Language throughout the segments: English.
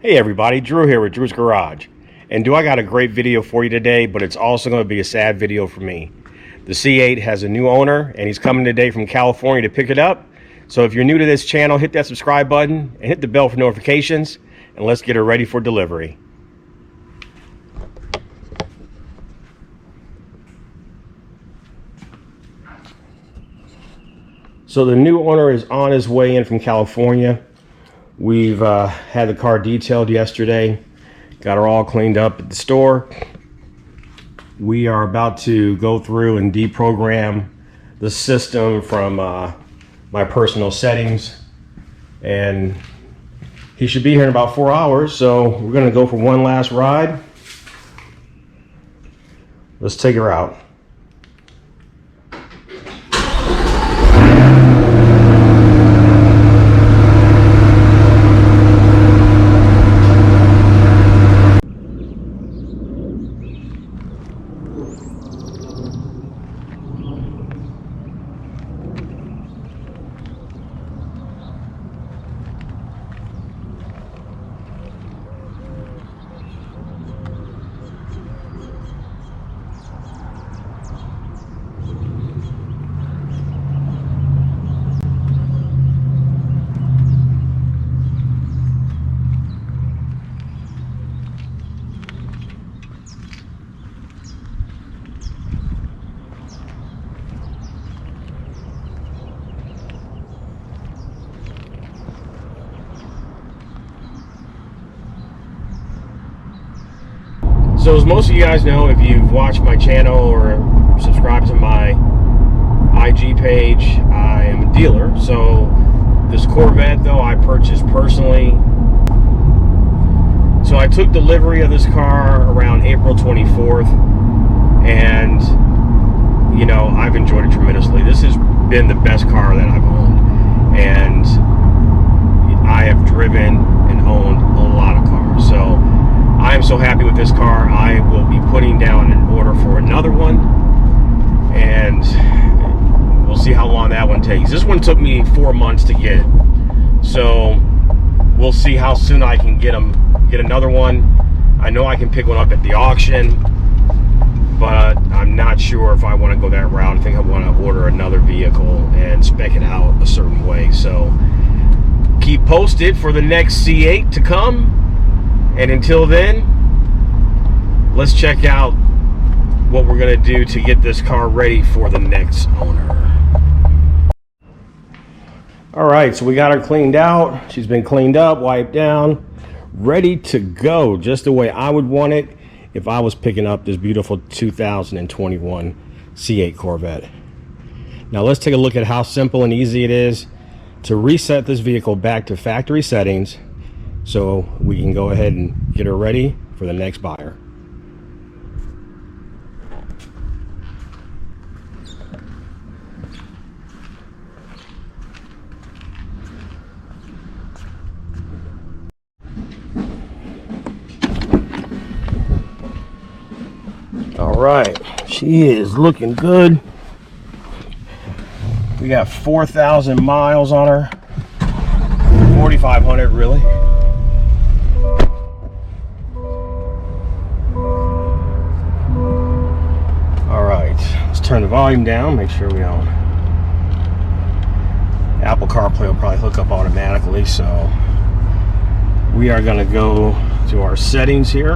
Hey everybody, Drew here with Drew's Garage. And I got a great video for you today, but it's also going to be a sad video for me. The C8 has a new owner and he's coming today from California to pick it up. So if you're new to this channel, hit that subscribe button and hit the bell for notifications, and let's get her ready for delivery. So the new owner is on his way in from California. We've had the car detailed yesterday, got her all cleaned up at the store. We are about to go through and deprogram the system from my personal settings, and he should be here in about 4 hours. So we're going to go for one last ride. Let's take her out. So as most of you guys know, if you've watched my channel or subscribed to my IG page, I am a dealer. So this Corvette, though, I purchased personally. So I took delivery of this car around April 24th, and you know, I've enjoyed it tremendously. This has been the best car that I've owned, and I have driven and owned a lot of cars. So I am so happy with this car. I will be putting down an order for another one, and we'll see how long that one takes. This one took me 4 months to get, so we'll see how soon I can get another one. I know I can pick one up at the auction, but I'm not sure if I want to go that route. I think I want to order another vehicle and spec it out a certain way. So keep posted for the next C8 to come. And until then, let's check out what we're going to do to get this car ready for the next owner. All right, so we got her cleaned out. She's been cleaned up, wiped down, ready to go, just the way I would want it if I was picking up this beautiful 2021 C8 Corvette. Now let's take a look at how simple and easy it is to reset this vehicle back to factory settings, so we can go ahead and get her ready for the next buyer. All right, she is looking good. We got 4,000 miles on her, 4,500 really. Turn the volume down, make sure we don't. Apple CarPlay will probably hook up automatically, so we are going to go to our settings here.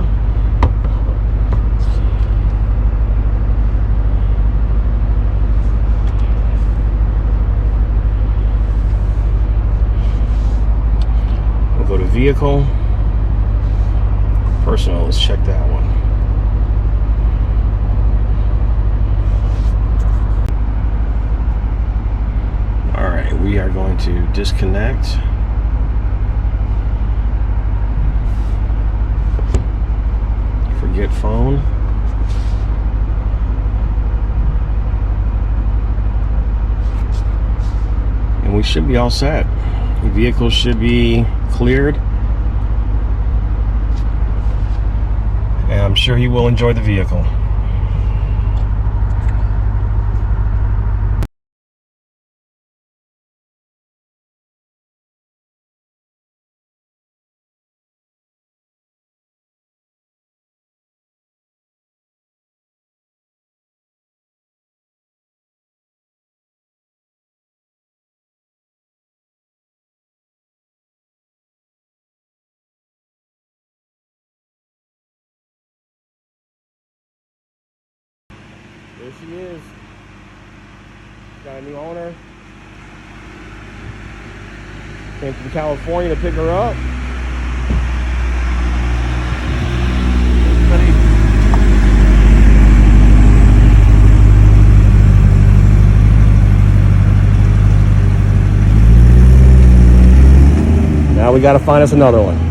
We'll go to vehicle, personal. Let's check that one. We are going to disconnect. Forget phone. And we should be all set. The vehicle should be cleared. And I'm sure he will enjoy the vehicle. There she is. Got a new owner. Came from California to pick her up. Now we got to find us another one.